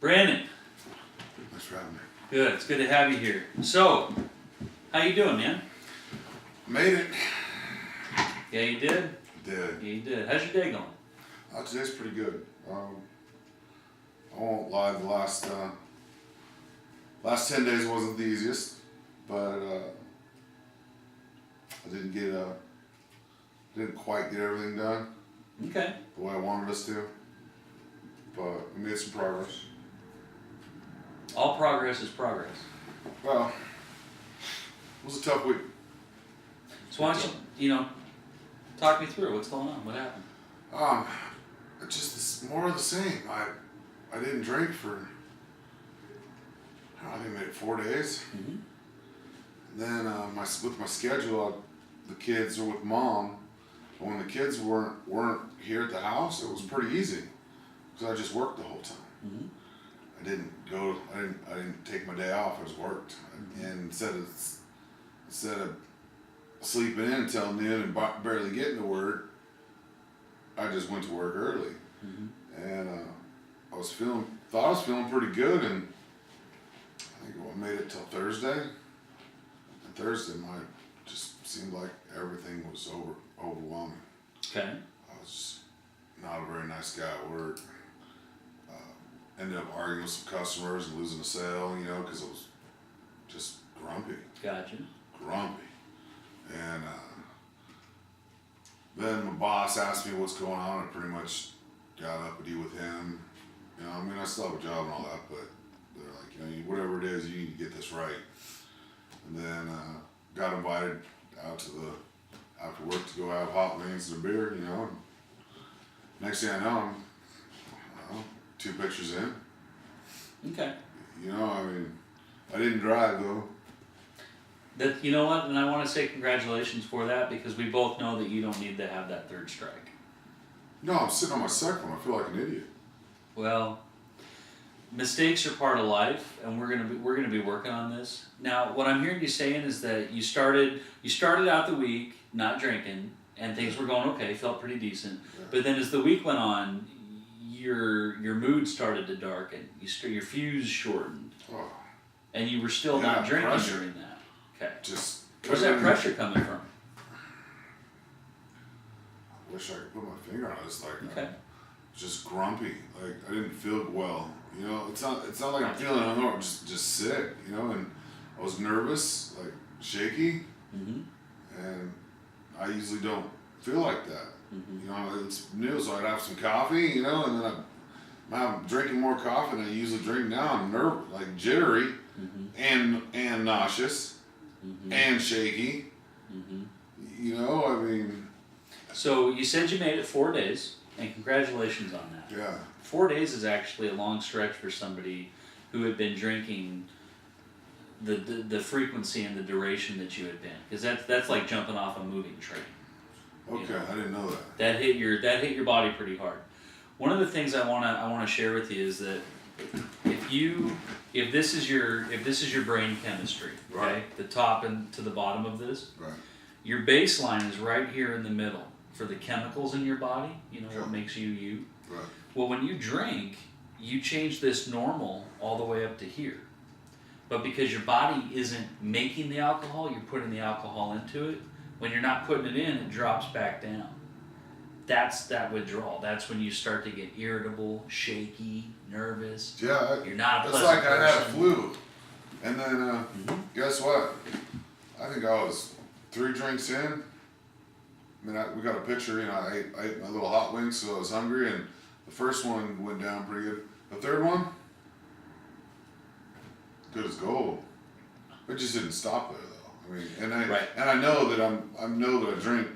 Brandon. Thanks for having me. Good. It's good to have you here. So, how you doing, man? Made it. Yeah, you did? Did. Yeah, you did. How's your day going? Today's pretty good. I won't lie, the last 10 days wasn't the easiest, but I didn't quite get everything done Okay. the way I wanted us to, but we made some progress. All progress is progress. Well, it was a tough week. So why don't you, talk me through it. What's going on? What happened? It's more of the same. I didn't drink for, I think maybe 4 days. Mm-hmm. And then with my schedule, the kids are with mom. But when the kids weren't here at the house, it was pretty easy because I just worked the whole time. Mm-hmm. I didn't take my day off. I just worked, and instead of sleeping in until noon and barely getting to work, I just went to work early. Mm-hmm. And thought I was feeling pretty good, and I think I made it till Thursday. And Thursday just seemed like everything was overwhelming. Okay. I was just not a very nice guy at work. Ended up arguing with some customers and losing a sale, because I was just grumpy. Gotcha. Grumpy. And then my boss asked me what's going on. I pretty much got uppity with him. I still have a job and all that, but they're like, whatever it is, you need to get this right. And then got invited out after work to go have hot wings and a beer, and next thing I know, I'm 2 pictures in. Okay. I didn't drive though. You know what? And I want to say congratulations for that because we both know that you don't need to have that third strike. No, I'm sitting on my second one. I feel like an idiot. Well, mistakes are part of life, and we're gonna be working on this. Now, what I'm hearing you saying is that you started out the week not drinking, and things were going okay, felt pretty decent. Yeah. But then as the week went on, your mood started to darken. Your fuse shortened, and you were still not drinking pressure. during that. Okay. Where's that pressure coming from? I wish I could put my finger on it. It's like Okay. just grumpy. Like I didn't feel well. It's not like I'm feeling unnormal. Just sick. And I was nervous, like shaky, Mm-hmm. and I usually don't feel like that. Mm-hmm. It's new, so I'd have some coffee, and then I'm drinking more coffee than I usually drink now. I'm nervous, like jittery, Mm-hmm. and nauseous, Mm-hmm. and shaky. Mm-hmm. So you said you made it 4 days, and congratulations on that. Yeah. 4 days is actually a long stretch for somebody who had been drinking the frequency and the duration that you had been, because that's like jumping off a moving train. Okay, I didn't know that. That hit your body pretty hard. One of the things I wanna share with you is that if this is your brain chemistry, okay, Right. the top and to the bottom of this, Right. your baseline is right here in the middle for the chemicals in your body. What Okay. makes you you. Right. Well, when you drink, you change this normal all the way up to here. But because your body isn't making the alcohol, you're putting the alcohol into it. When you're not putting it in, it drops back down. That's that withdrawal. That's when you start to get irritable, shaky, nervous. Yeah. You're not a It's pleasant like I had a person. flu, and then guess what? I think I was 3 drinks in. We got a picture. I ate my little hot wings, so I was hungry, and the first one went down pretty good. The third one, good as gold. It just didn't stop there though. Right. And I know that I drink.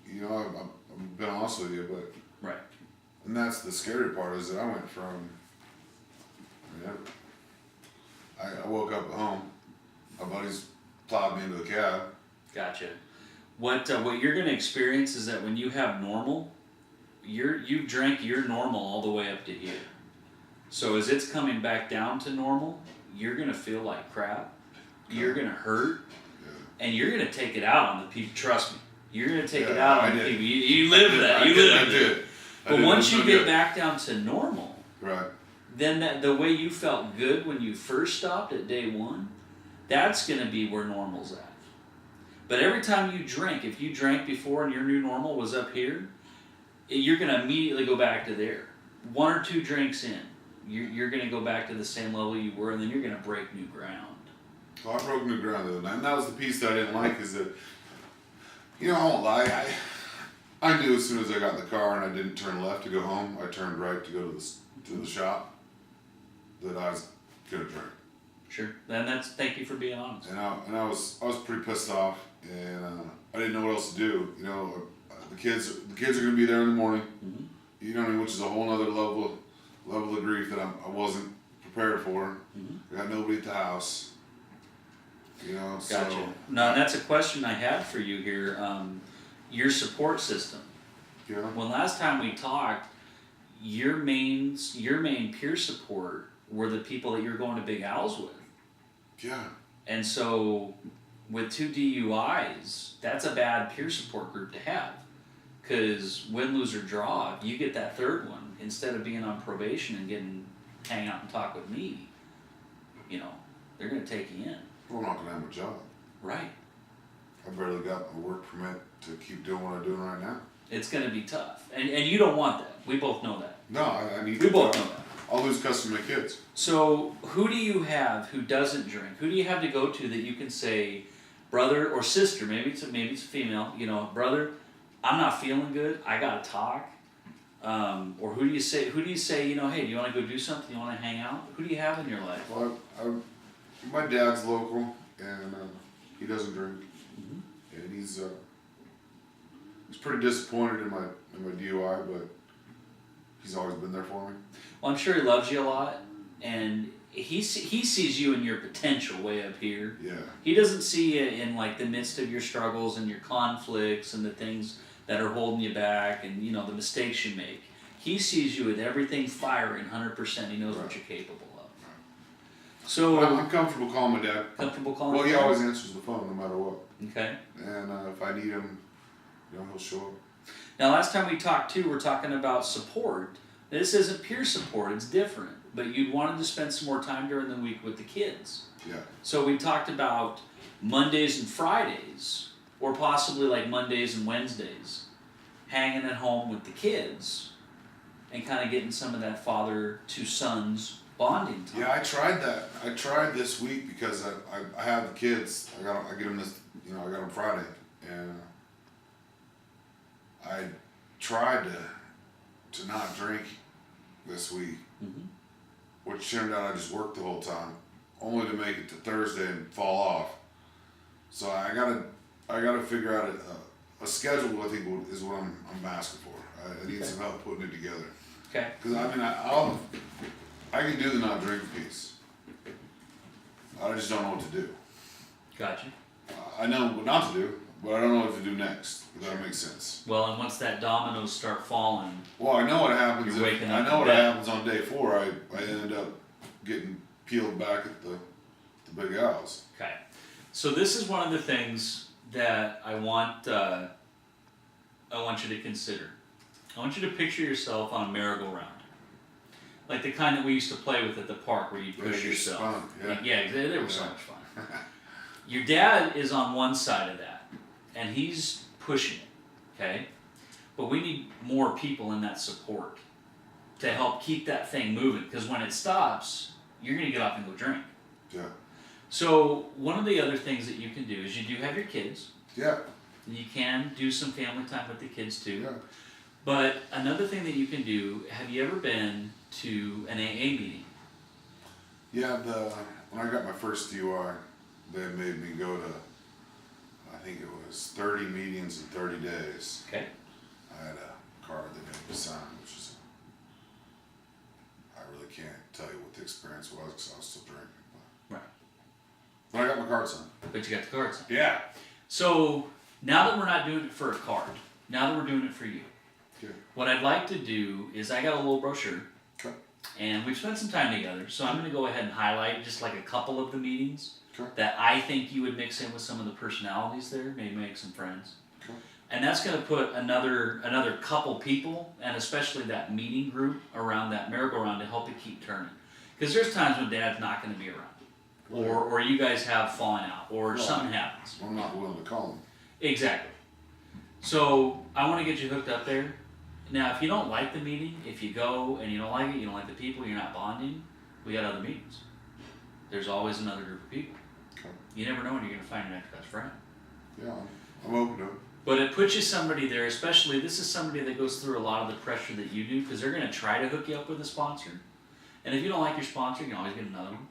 I've been honest with you, but Right. and that's the scary part is that I went from. I woke up at home. My buddies plowed me into the cab. Gotcha. What you're going to experience is that when you have normal, you drank your normal all the way up to here. So as it's coming back down to normal, you're going to feel like crap. You're going to hurt, and you're going to take it out on the people. Trust me, you're going to take it out on the people. You live that. You live it. I did. But once you get back down to normal, right, then the way you felt good when you first stopped at day one, that's going to be where normal's at. But every time you drink, if you drank before and your new normal was up here, you're going to immediately go back to there. 1 or 2 drinks in, you're going to go back to the same level you were, and then you're going to break new ground. Well, I broke new ground the other night, and that was the piece that I didn't like, is that, you know, I won't lie, I knew as soon as I got in the car and I didn't turn left to go home, I turned right to go to the shop, that I was gonna drink. Sure. Then thank you for being honest. And I was pretty pissed off, and I didn't know what else to do. You know, the kids are gonna be there in the morning. Mm-hmm. You know what I mean? Which is a whole other level of grief that I wasn't prepared for. Mm-hmm. I got nobody at the house. You know, Gotcha. so. No, and that's a question I had for you here. Your support system. Yeah. When last time we talked, your main peer support were the people that you're going to Big Al's with. Yeah. And so, with 2 DUIs, that's a bad peer support group to have. Because win, lose, or draw, if you get that third one, instead of being on probation and hang out and talk with me, you know, they're going to take you in. Well, I'm not gonna have a job. Right. I barely got a work permit to keep doing what I'm doing right now. It's going to be tough. And you don't want that. We both know that. No, I need. We both know that. I'll lose custody of my kids. So, who do you have who doesn't drink? Who do you have to go to that you can say, brother or sister? Maybe it's a female. You know, brother, I'm not feeling good. I gotta talk. Or who do you say? You know, hey, do you want to go do something? You want to hang out? Who do you have in your life? Well, my dad's local, and he doesn't drink, Mm-hmm. and he's pretty disappointed in my DUI, but he's always been there for me. Well, I'm sure he loves you a lot, and he sees you in your potential way up here. Yeah. He doesn't see you in like the midst of your struggles and your conflicts and the things that are holding you back, and you know the mistakes you make. He sees you with everything firing 100%. He knows what you're capable of. So But I'm comfortable calling my dad. Comfortable calling? Well, he him? always answers the phone no matter what. Okay. And if I need him, you know, he'll show up. Now, last time we talked too, we're talking about support. This isn't peer support; it's different. But you'd wanted to spend some more time during the week with the kids. Yeah. So we talked about Mondays and Fridays, or possibly like Mondays and Wednesdays, hanging at home with the kids, and kind of getting some of that father to sons bonding time. Yeah, I tried that. I tried this week because I have the kids. I get them this. You know, I got them Friday, and I tried to not drink this week, which turned out I just worked the whole time, only to make it to Thursday and fall off. So I gotta figure out a schedule. I think is what I'm asking for. I need some help putting it together. Okay. Because I mean I can do the not drink piece. I just don't know what to do. Gotcha. I know what not to do, but I don't know what to do next. If that makes sense. Well, and once that dominoes start falling, Well, I know what happens. You're waking I up know what in bed. happens on day 4. I end up getting peeled back at the Big Al's. okay. So this is one of the things that I want you to consider. I want you to picture yourself on a merry-go-round, like the kind that we used to play with at the park, where you Yeah, push it's yourself. fun, Yeah, they were so Yeah. much fun. Your dad is on one side of that, and he's pushing it, okay? But we need more people in that support to help keep that thing moving, because when it stops, you're going to get off and go drink. Yeah. So one of the other things that you can do is you do have your kids, Yeah. and you can do some family time with the kids too. Yeah. But another thing that you can do, have you ever been to an AA meeting? Yeah. When I got my first DUI, they made me go to, I think it was 30 meetings in 30 days. Okay. I had a card they made me sign, which is, I really can't tell you what the experience was because I was still drinking. Right. But I got my card signed. But you got the cards. Yeah. So now that we're not doing it for a card, now that we're doing it for you, Okay. what I'd like to do is I got a little brochure, Okay. and we've spent some time together, so I'm going to go ahead and highlight just like a couple of the meetings Okay. that I think you would mix in with some of the personalities there, maybe make some friends. Okay. And that's going to put another couple people, and especially that meeting group around that merry-go-round to help it keep turning. Because there's times when Dad's not going to be around, or you guys have fallen out, or something happens. I'm not willing to call him. Exactly. So I want to get you hooked up there. Now, if you don't like the meeting, if you go and you don't like it, you don't like the people, you're not bonding, we got other meetings. There's always another group of people. Okay. You never know when you're going to find your next best friend. Yeah, I'm open to it. But it puts you somebody there, especially this is somebody that goes through a lot of the pressure that you do, because they're going to try to hook you up with a sponsor. And if you don't like your sponsor, you can always get another one.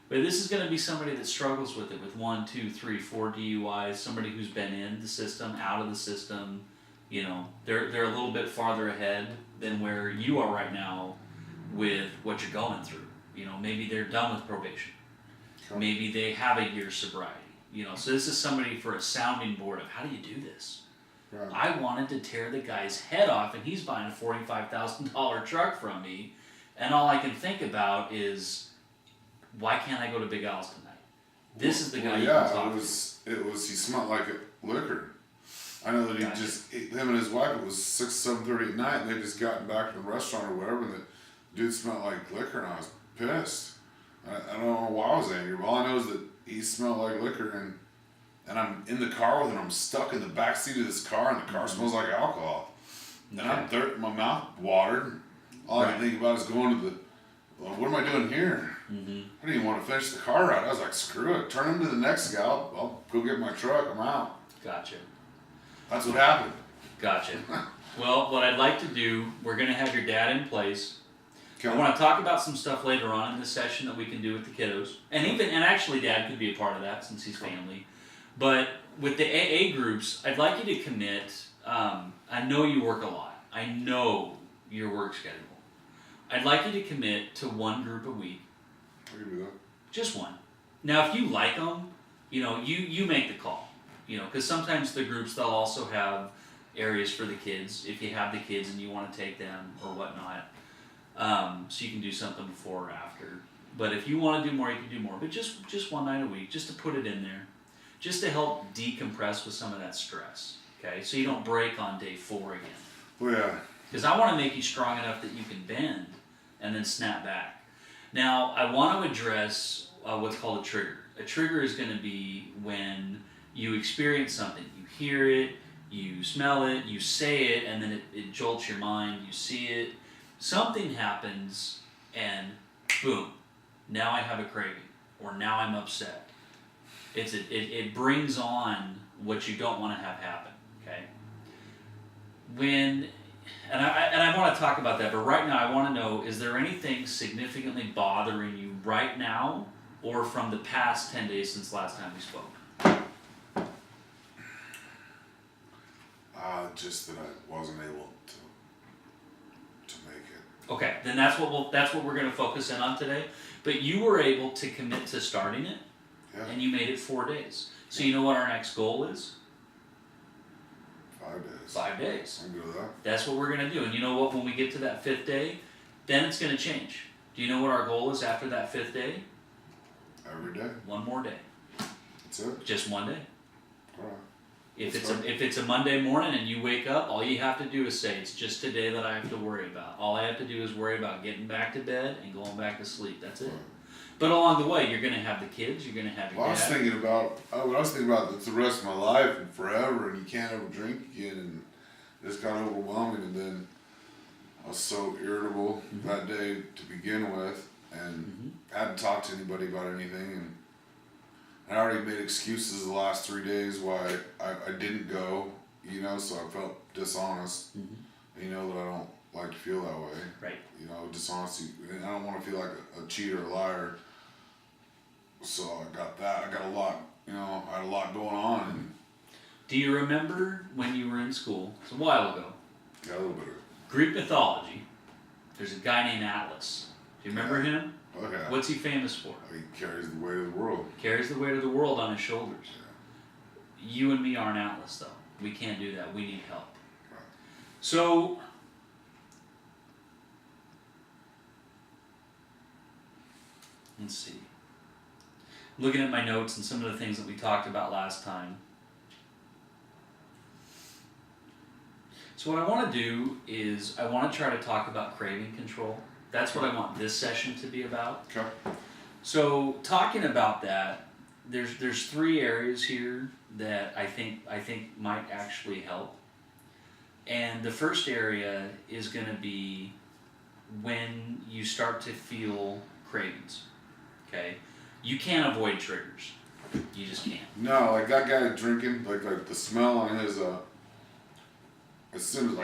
But this is going to be somebody that struggles with it, with 1, 2, 3, 4 DUIs, somebody who's been in the system, out of the system. You know, they're a little bit farther ahead than where you are right now with what you're going through. You know, maybe they're done with probation. Okay. Maybe they have a year's sobriety. You know, so this is somebody for a sounding board of how do you do this? Right. I wanted to tear the guy's head off, and he's buying a $45,000 truck from me, and all I can think about is, why can't I go to Big Al's tonight? This is the guy you can talk to. It was, he smelled like liquor. I know that him and his wife, it was 6, 7:30 at night, and they just gotten back from the restaurant or whatever, and the dude smelled like liquor, and I was pissed. I don't know why I was angry, but all I know is that he smelled like liquor, and I'm in the car with him, I'm stuck in the back seat of this car, and the car smells like alcohol. And I'm my mouth watered. All I can think about is going to what am I doing here? Mm-hmm. I didn't even want to finish the car ride. I was like, screw it. Turn him to the next guy. I'll go get my truck. I'm out. Gotcha. That's what happened. Gotcha. Well, what I'd like to do, we're going to have your dad in place. Okay. I want to talk about some stuff later on in this session that we can do with the kiddos. And actually Dad could be a part of that since he's family. But with the AA groups, I'd like you to commit. I know you work a lot. I know your work schedule. I'd like you to commit to one group a week. I can do that. Just one. Now, if you like them, you know, you make the call. You know, because sometimes the groups, they'll also have areas for the kids, if you have the kids and you want to take them or whatnot. So you can do something before or after. But if you want to do more, you can do more. But just one night a week, just to put it in there. Just to help decompress with some of that stress. Okay? So you don't break on day 4 again. Oh, yeah. Because I want to make you strong enough that you can bend and then snap back. Now, I want to address what's called a trigger. A trigger is going to be when you experience something. You hear it, you smell it, you say it, and then it jolts your mind. You see it. Something happens, and boom, now I have a craving, or now I'm upset. It brings on what you don't want to have happen. Okay. And I want to talk about that, but right now I want to know: is there anything significantly bothering you right now, or from the past 10 days since last time we spoke? Just that I wasn't able to make it. Okay, then that's what we're going to focus in on today. But you were able to commit to starting it, and you made it 4 days. So you know what our next goal is? 5 days. 5 days. I can do that. That's what we're going to do. And you know what? When we get to that 5th day, then it's going to change. Do you know what our goal is after that 5th day? Every day. One more day. That's it. Just one day. All right. If it's a Monday morning and you wake up, all you have to do is say, it's just today that I have to worry about. All I have to do is worry about getting back to bed and going back to sleep. That's it. Right. But along the way, you're going to have the kids, you're going to have your Well, dad. what I was thinking about it's the rest of my life and forever, and you can't ever drink again, and it's kind of overwhelming. And then I was so irritable that day to begin with, and hadn't talked to anybody about anything, and I already made excuses the last 3 days why I didn't go, you know, so I felt dishonest. And you know that I don't like to feel that way. Right. You know, dishonesty, and I don't want to feel like a cheater or a liar. So I got that. I got a lot, you know, I had a lot going on. And Do you remember when you were in school? It's a while ago. got a little bit of, Greek mythology. There's a guy named Atlas. Do you remember him? okay. What's he famous for? He carries the weight of the world. Carries the weight of the world on his shoulders. You and me aren't Atlas, though. We can't do that. We need help. Right. So, let's see. Looking at my notes and some of the things that we talked about last time. So what I want to do is I want to try to talk about craving control. That's what I want this session to be about. Okay. So talking about that, there's three areas here that I think might actually help. And the first area is going to be when you start to feel cravings. Okay, you can't avoid triggers. You just can't. No, like that guy drinking, like the smell on his as soon as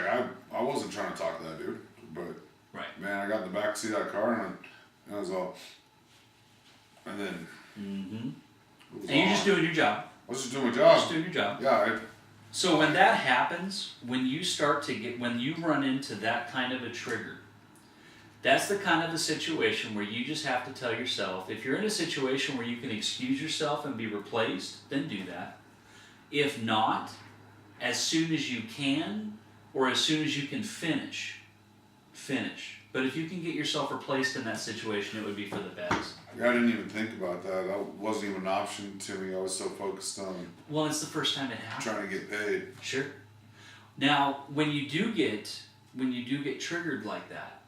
I wasn't trying to talk to that dude, but Right. man, I got in the back seat of that car and I was all, and then Mm-hmm. it was And you're on. just doing your job. I was just doing my You're job. just doing your job. Yeah, So when that happens, when you run into that kind of a trigger, that's the kind of a situation where you just have to tell yourself, if you're in a situation where you can excuse yourself and be replaced, then do that. If not, as soon as you can, or as soon as you can finish. But if you can get yourself replaced in that situation, it would be for the best. I didn't even think about that. That wasn't even an option to me. I was so focused on Well, it's the first time it happened. trying to get paid. Sure. Now, when you do get triggered like that,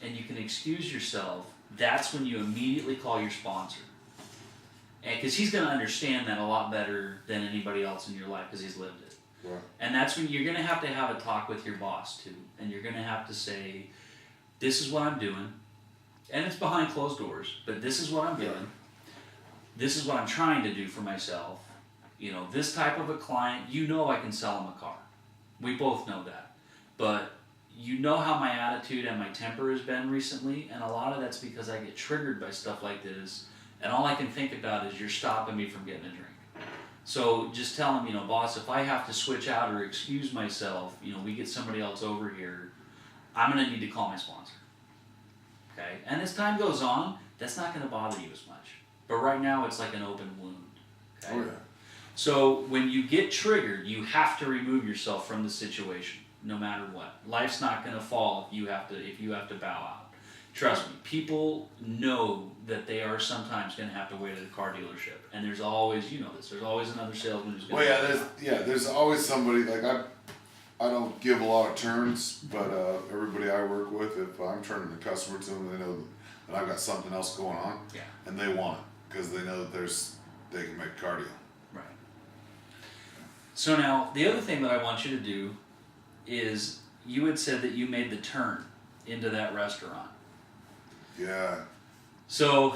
and you can excuse yourself, that's when you immediately call your sponsor, and because he's going to understand that a lot better than anybody else in your life because he's lived it. Right. And that's when you're going to have a talk with your boss too, and you're going to have to say, "This is what I'm doing," and it's behind closed doors, but this is what I'm doing. This is what I'm trying to do for myself. You know, this type of a client, I can sell him a car. We both know that. But you know how my attitude and my temper has been recently, and a lot of that's because I get triggered by stuff like this, and all I can think about is you're stopping me from getting a drink. So just tell him, boss, if I have to switch out or excuse myself, we get somebody else over here, I'm going to need to call my sponsor. Okay? And as time goes on, that's not going to bother you as much. But right now, it's like an open wound. Okay? Oh yeah. So when you get triggered, you have to remove yourself from the situation, no matter what. Life's not going to fall if you have to bow out. Trust me, people know that they are sometimes going to have to wait at a car dealership, and there's always, there's always another salesman who's going Well, to. there's always somebody like I don't give a lot of turns, but everybody I work with, if I'm turning the customer to them, they know that I've got something else going on, Yeah. and they want it because they know that they can make a car deal. Right. So now, the other thing that I want you to do is, you had said that you made the turn into that restaurant. Yeah. So,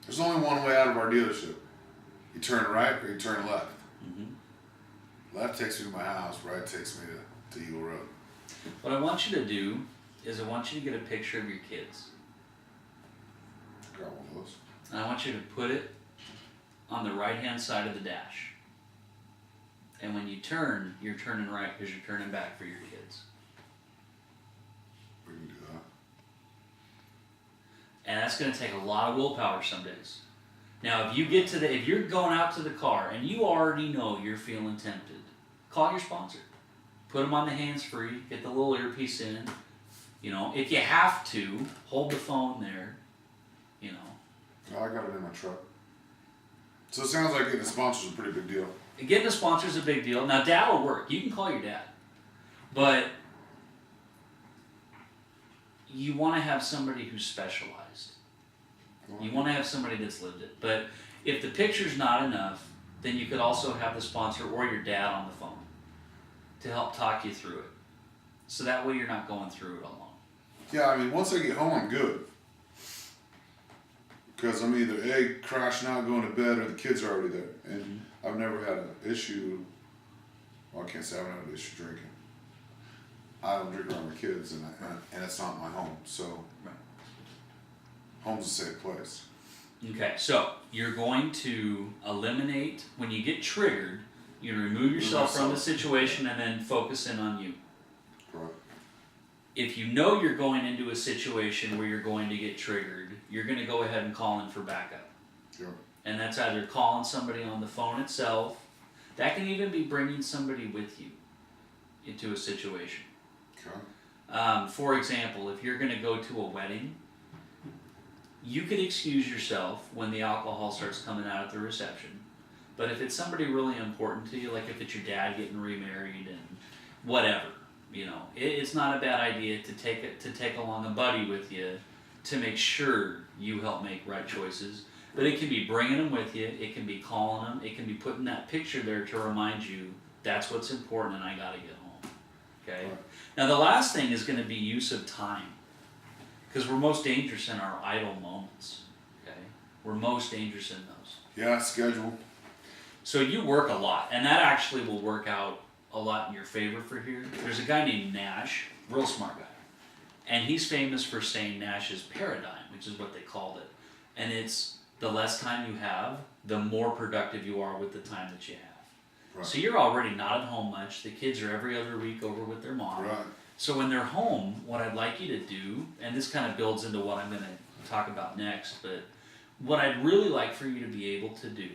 There's only one way out of our dealership. You turn right or you turn left. mm-hmm. Left takes me to my house, right takes me to Eagle Road. What I want you to do is I want you to get a picture of your kids. Got one of those. And I want you to put it on the right-hand side of the dash. And when you turn, you're turning right because you're turning back for your kids. We can do that. And that's going to take a lot of willpower some days. Now, if you're going out to the car and you already know you're feeling tempted, call your sponsor. Put them on the hands-free, get the little earpiece in. If you have to, hold the phone there. Oh, I got it in my truck. So it sounds like getting a sponsor is a pretty big deal. Getting a sponsor is a big deal. Now, dad will work. You can call your dad. But you want to have somebody who's specialized. You want to have somebody that's lived it. But if the picture's not enough, then you could also have the sponsor or your dad on the phone to help talk you through it. So that way you're not going through it alone. Yeah, I mean, once I get home, I'm good. Because I'm either A, crashing out, going to bed, or the kids are already there. And I've never had an issue, well, I can't say I've never had an issue drinking. I don't drink around my kids, and it's not my home, so Right. home's a safe place. Okay, so you're going to eliminate, when you get triggered, you remove yourself from the situation and then focus in on you. Right. If you know you're going into a situation where you're going to get triggered, you're going to go ahead and call in for backup. Yeah. And that's either calling somebody on the phone itself. That can even be bringing somebody with you into a situation. Okay. For example, if you're going to go to a wedding, you could excuse yourself when the alcohol starts coming out at the reception. But if it's somebody really important to you, like if it's your dad getting remarried and whatever, it's not a bad idea to take along a buddy with you to make sure you help make right choices. But it can be bringing them with you, it can be calling them, it can be putting that picture there to remind you that's what's important and I gotta get home. Okay? Right. Now the last thing is going to be use of time. Because we're most dangerous in our idle moments. Okay? We're most dangerous in those. Yeah, schedule. So you work a lot, and that actually will work out a lot in your favor for here. There's a guy named Nash, real smart guy. And he's famous for saying Nash's paradigm, which is what they called it. And it's the less time you have, the more productive you are with the time that you have. Right. So you're already not at home much. The kids are every other week over with their mom. Right. So when they're home, what I'd like you to do, and this kind of builds into what I'm going to talk about next, but what I'd really like for you to be able to do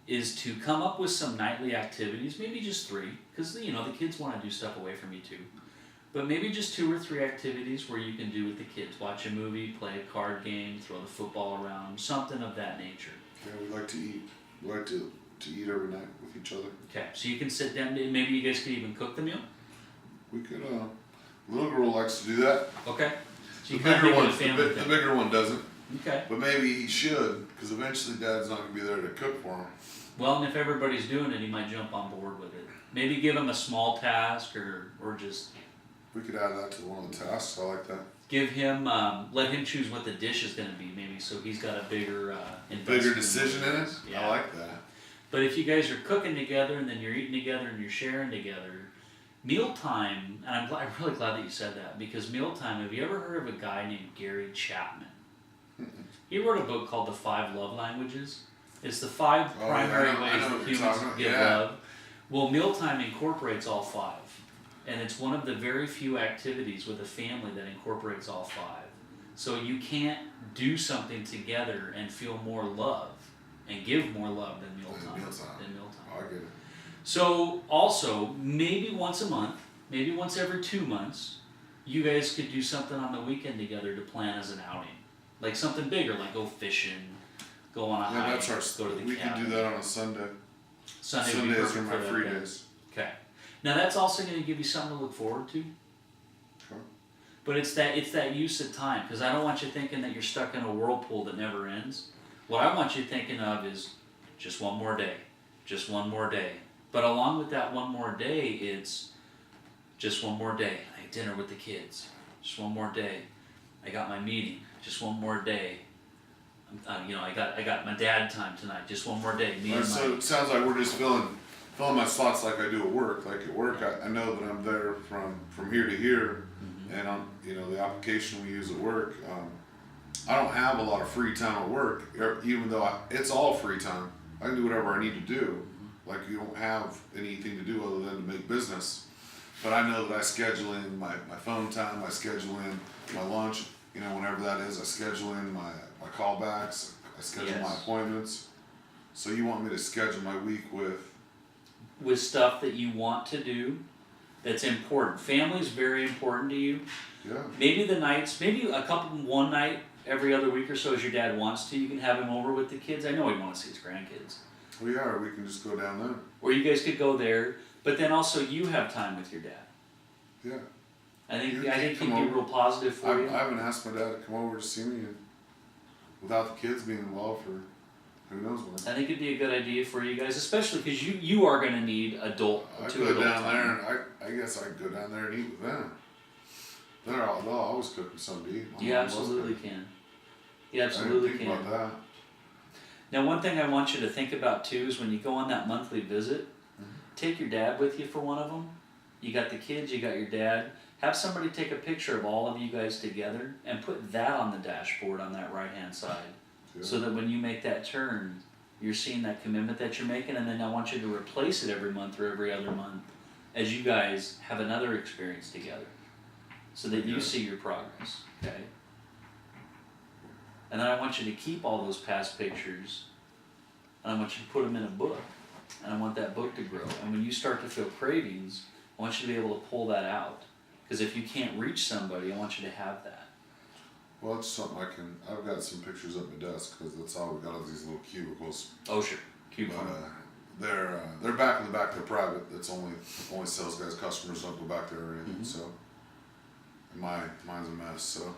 is to come up with some nightly activities, maybe just 3, because the kids want to do stuff away from you too. But maybe just 2 or 3 activities where you can do with the kids. Watch a movie, play a card game, throw the football around, something of that nature. Yeah, we like to eat. We like to eat every night with each other. Okay, so you can sit down, maybe you guys could even cook the meal? We could, little girl likes to do that. Okay. So The you kind of bigger make it one, a family the thing. bigger one doesn't. Okay. But maybe he should, because eventually Dad's not going to be there to cook for him. Well, and if everybody's doing it, he might jump on board with it. Maybe give him a small task or just We could add that to one of the tasks. I like that. give him, let him choose what the dish is going to be, maybe, so he's got a bigger investment. Bigger decision in it? Yeah. I like that. But if you guys are cooking together and then you're eating together and you're sharing together, mealtime, and I'm really glad that you said that, because mealtime, have you ever heard of a guy named Gary Chapman? He wrote a book called The 5 Love Languages. It's the 5 primary I know ways what that you're humans talking about. give Yeah. love. Well, mealtime incorporates all 5. And it's one of the very few activities with a family that incorporates all 5. So you can't do something together and feel more love and give more love than mealtime. I get it. So also, maybe once a month, maybe once every 2 months, you guys could do something on the weekend together to plan as an outing. Like something bigger, like go fishing, go on a hike, Yeah, that's go to the we cabin. can do that on a Sunday. Sunday would be Sundays are perfect my for free that. days. Okay. Now that's also going to give you something to look forward to. Sure. But it's that use of time, because I don't want you thinking that you're stuck in a whirlpool that never ends. What I want you thinking of is just one more day, just one more day. But along with that one more day, it's just one more day. I had dinner with the kids. Just one more day. I got my meeting. Just one more day. I got my dad time tonight. Just one more day. So it sounds like we're just filling my slots like I do at work. Like at work, I know that I'm there from here to here, and on the application we use at work. I don't have a lot of free time at work, even though it's all free time. I can do whatever I need to do. Like you don't have anything to do other than to make business. But I know that I schedule in my phone time, I schedule in my lunch, whenever that is, I schedule in my callbacks, I schedule my appointments. So you want me to schedule my week with stuff that you want to do that's important. Family's very important to you. Yeah. Maybe the nights, maybe one night every other week or so as your dad wants to, you can have him over with the kids. I know he'd want to see his grandkids. Well, yeah, or we can just go down there. Or you guys could go there, but then also you have time with your dad. Yeah. I think You he'd come be over. real positive for you. I haven't asked my dad to come over to see me without the kids being involved for who knows when. I think it'd be a good idea for you guys, especially because you are going to need adult I to go adult down time. there and I guess I could go down there and eat with them. They'll always cook me something to eat. You absolutely can. You absolutely I didn't can. think about that. Now, one thing I want you to think about too is when you go on that monthly visit, take your dad with you for one of them. You got the kids, you got your dad. Have somebody take a picture of all of you guys together and put that on the dashboard on that right-hand side. Yeah. So that when you make that turn, you're seeing that commitment that you're making, and then I want you to replace it every month or every other month as you guys have another experience together so that you see your progress, okay? And then I want you to keep all those past pictures, and I want you to put them in a book, and I want that book to grow. And when you start to feel cravings, I want you to be able to pull that out. Because if you can't reach somebody, I want you to have that. Well, it's something I've got some pictures at my desk because that's all we got of these little cubicles. Oh, sure. Cube But Farm. they're back in the back. They're private. That's only sales guys. Customers don't go back there or anything. Mhm. So mine's a mess. So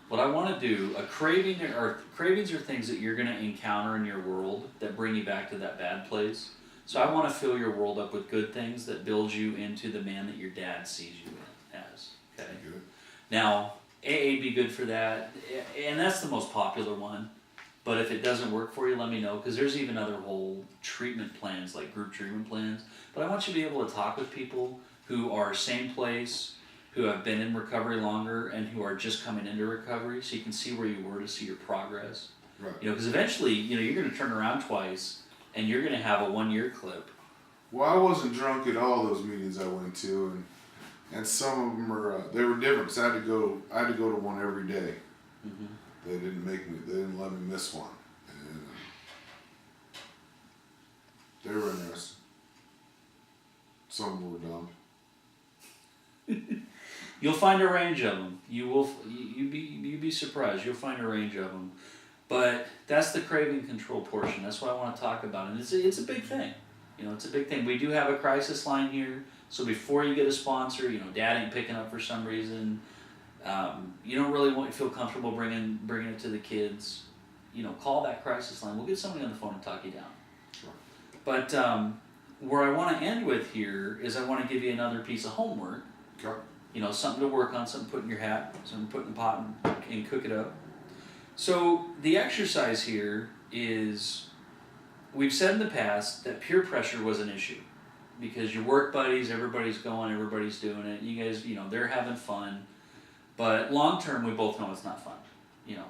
What I want to do, cravings are things that you're going to encounter in your world that bring you back to that bad place. So I want to fill your world up with good things that build you into the man that your dad sees you as. Okay. good. Now, AA'd be good for that, and that's the most popular one. But if it doesn't work for you, let me know, because there's even other whole treatment plans, like group treatment plans. But I want you to be able to talk with people who are same place, who have been in recovery longer, and who are just coming into recovery, so you can see where you were to see your progress. Right. You know, because eventually, you're going to turn around twice, and you're going to have a 1-year clip. Well, I wasn't drunk at all those meetings I went to, and some of them they were different. Cause I had to go to one every day. Mm-hmm. They didn't let me miss one, and they were interesting. Some of them were dumb. You'll find a range of them. You'd be surprised. You'll find a range of them. But that's the craving control portion. That's what I want to talk about, and it's a big thing. It's a big thing. We do have a crisis line here, so before you get a sponsor, Dad ain't picking up for some reason. You don't really feel comfortable bringing it to the kids. Call that crisis line. We'll get somebody on the phone and talk you down. Sure. But where I want to end with here is I want to give you another piece of homework. Okay. Something to work on, something to put in your hat, something to put in the pot and cook it up. So the exercise here is, we've said in the past that peer pressure was an issue because your work buddies, everybody's going, everybody's doing it. You guys, they're having fun. But long term, we both know it's not fun.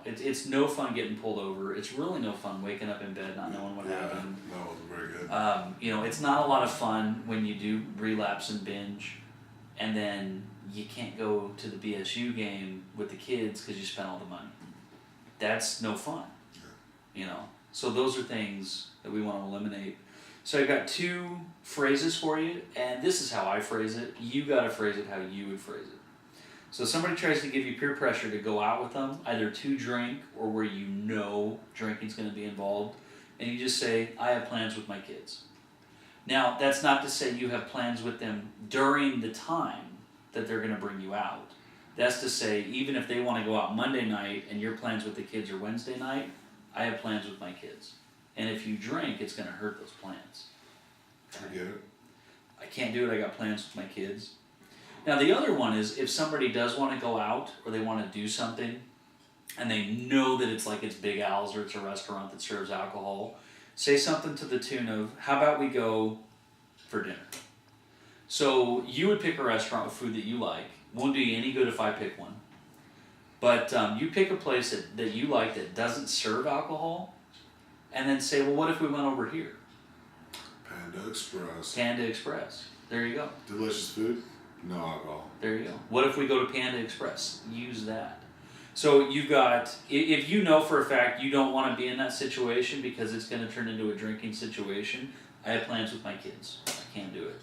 It's no fun getting pulled over. It's really no fun waking up in bed not knowing what happened. That wasn't very good. It's not a lot of fun when you do relapse and binge, and then you can't go to the BSU game with the kids because you spent all the money. That's no fun. So those are things that we want to eliminate. So I've got 2 phrases for you, and this is how I phrase it. You got to phrase it how you would phrase it. So somebody tries to give you peer pressure to go out with them, either to drink or where drinking's going to be involved, and you just say, I have plans with my kids. Now, that's not to say you have plans with them during the time that they're going to bring you out. That's to say, even if they want to go out Monday night and your plans with the kids are Wednesday night, I have plans with my kids. And if you drink, it's going to hurt those plans. I get it. I can't do it, I got plans with my kids. Now the other one is, if somebody does want to go out or they want to do something and they know that it's like it's Big Al's or it's a restaurant that serves alcohol, say something to the tune of, how about we go for dinner? So you would pick a restaurant with food that you like. Won't do you any good if I pick one. But you pick a place that you like that doesn't serve alcohol, and then say, well, what if we went over here? Panda Express. Panda Express. There you go. Delicious food. No alcohol. There you go. What if we go to Panda Express? Use that. So you've got, if you know for a fact you don't want to be in that situation because it's going to turn into a drinking situation, I have plans with my kids. I can't do it.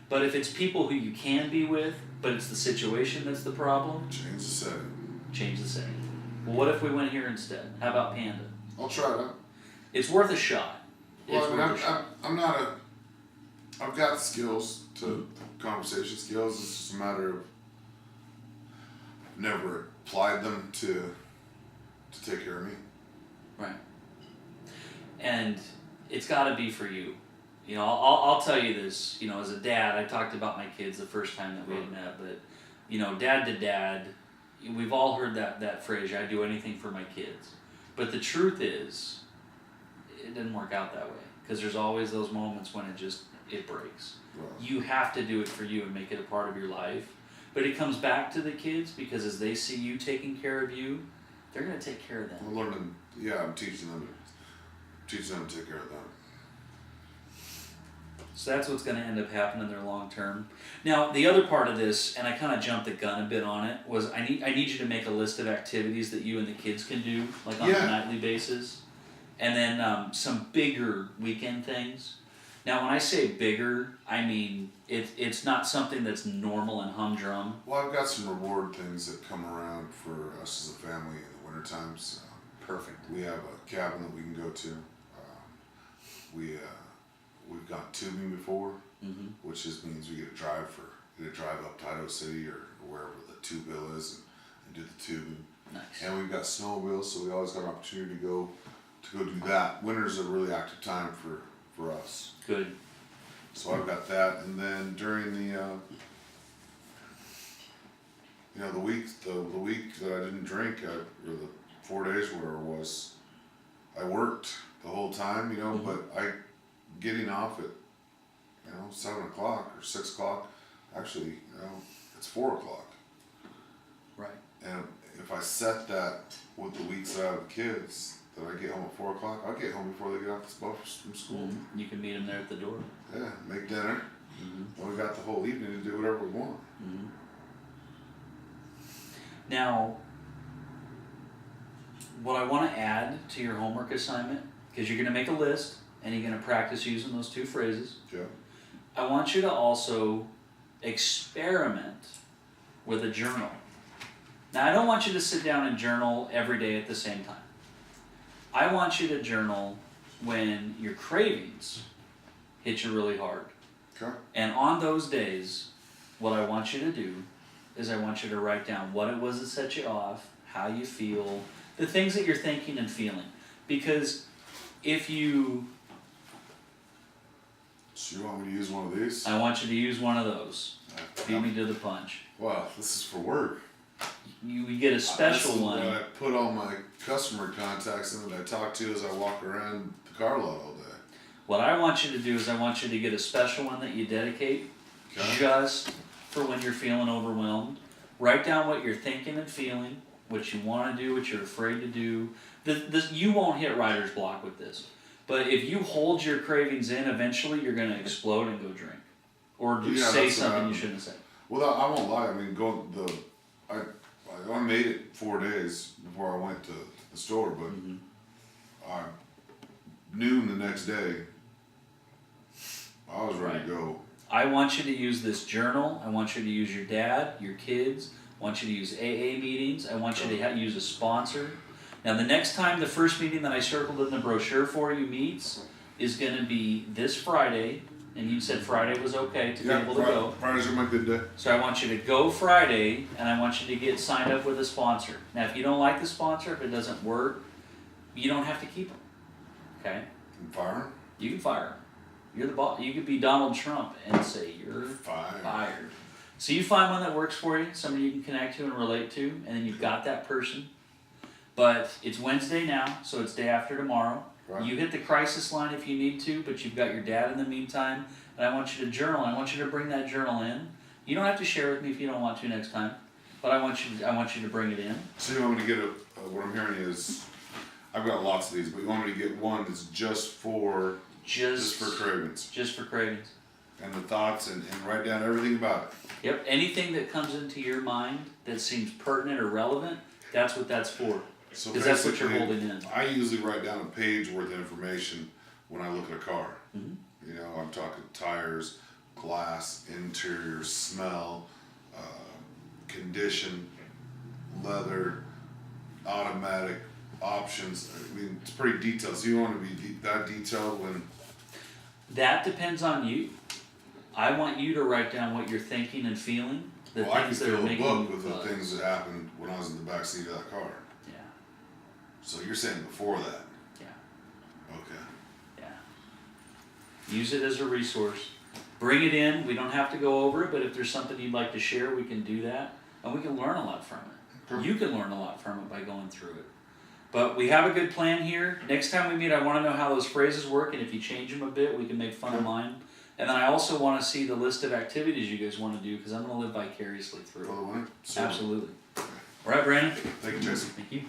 But if it's people who you can be with, but it's the situation that's the problem, Change the setting. change the setting. Well, what if we went here instead? How about Panda? I'll try it out. It's worth a shot. Well, It's worth a shot. I've got skills to conversation skills. It's just a matter of never applied them to take care of me. Right. And it's got to be for you. I'll tell you this. As a dad, I talked about my kids the first time that we had met, but dad to dad, we've all heard that phrase. I do anything for my kids. But the truth is, it didn't work out that way because there's always those moments when it breaks. Well, You have to do it for you and make it a part of your life. But it comes back to the kids because as they see you taking care of you, they're going to take care of them. I'm learning. Yeah, I'm teaching them to take care of them. So that's what's going to end up happening there long term. Now, the other part of this, and I kind of jumped the gun a bit on it, was I need you to make a list of activities that you and the kids can do, like on a nightly basis, and then some bigger weekend things. Now, when I say bigger, I mean it's not something that's normal and humdrum. Well, I've got some reward things that come around for us as a family in the winter times. Perfect. We have a cabin that we can go to. we've gone tubing before, Mm-hmm. which just means we get a drive up to Idaho City or wherever the tube bill is and do the tubing. Nice. And we've got snowmobiles, so we always got an opportunity to go do that. Winter's a really active time for us. Good. So I've got that, and then during the the week that I didn't drink, or the 4 days, whatever it was, I worked the whole time, Mm-hmm. but I getting off at 7 o'clock or 6 o'clock. Actually, it's 4 o'clock. Right. And if I set that with the weeks that I have kids, that I get home at 4 o'clock, I'll get home before they get off from school. Mm-hmm. You can meet them there at the door. Yeah, make dinner. Mm-hmm. And we got the whole evening to do whatever we want. Mm-hmm. Now, what I want to add to your homework assignment, because you're going to make a list and you're going to practice using those two phrases, Yeah. I want you to also experiment with a journal. Now, I don't want you to sit down and journal every day at the same time. I want you to journal when your cravings hit you really hard. Okay. And on those days, what I want you to do is I want you to write down what it was that set you off, how you feel, the things that you're thinking and feeling. Because if you... So you want me to use one of these? I want you to use one of those. Beat me to the punch. Wow, this is for work. You get a special This is one. what I put all my customer contacts in that I talk to as I walk around the car lot all day. What I want you to do is I want you to get a special one that you dedicate Okay. just for when you're feeling overwhelmed. Write down what you're thinking and feeling, what you want to do, what you're afraid to do. You won't hit writer's block with this. But if you hold your cravings in, eventually you're going to explode and go drink. Or Yeah, say that's what something you I'm- shouldn't say. Well, I won't lie. I mean, I made it 4 days before I went to the store, but noon the next day, I was ready to go. I want you to use this journal. I want you to use your dad, your kids. I want you to use AA meetings. I want you to use a sponsor. Now, the next time the first meeting that I circled in the brochure for you meets is going to be this Friday, and you said Friday was okay to be able to go. Fridays are my good day. So I want you to go Friday, and I want you to get signed up with a sponsor. Now, if you don't like the sponsor, if it doesn't work, you don't have to keep them. Okay? Fire? You can fire them. You're the boss. You could be Donald Trump and say you're Fired. fired. So you find one that works for you, somebody you can connect to and relate to, and then you've got that person. But it's Wednesday now, so it's day after tomorrow. Right. You hit the crisis line if you need to, but you've got your dad in the meantime. And I want you to journal. I want you to bring that journal in. You don't have to share with me if you don't want to next time, but I want you to bring it in. So you want me to get what I'm hearing is, I've got lots of these, but you want me to get one that's just for cravings. Just for cravings. And the thoughts and write down everything about it. Yep. Anything that comes into your mind that seems pertinent or relevant, that's what that's for. So Because that's what you're basically, holding in. I usually write down a page worth of information when I look at a car. Mm-hmm. I'm talking tires, glass, interior, smell, condition, leather, automatic, options. I mean, it's pretty detailed. So you want to be that detailed when... That depends on you. I want you to write down what you're thinking and feeling. The I can things that are fill a making book you with the buzz. things that happened when I was in the back seat of that car. Yeah. So you're saying before that? Yeah. Okay. Yeah. Use it as a resource. Bring it in. We don't have to go over it, but if there's something you'd like to share, we can do that. And we can learn a lot from it. Okay. You can learn a lot from it by going through it. But we have a good plan here. Next time we meet, I want to know how those phrases work, and if you change them a bit, we can make fun of mine. And then I also want to see the list of activities you guys want to do, because I'm going to live vicariously through For the it. winner? So, Absolutely. All right, Brandon. thank you, Jason. Thank you.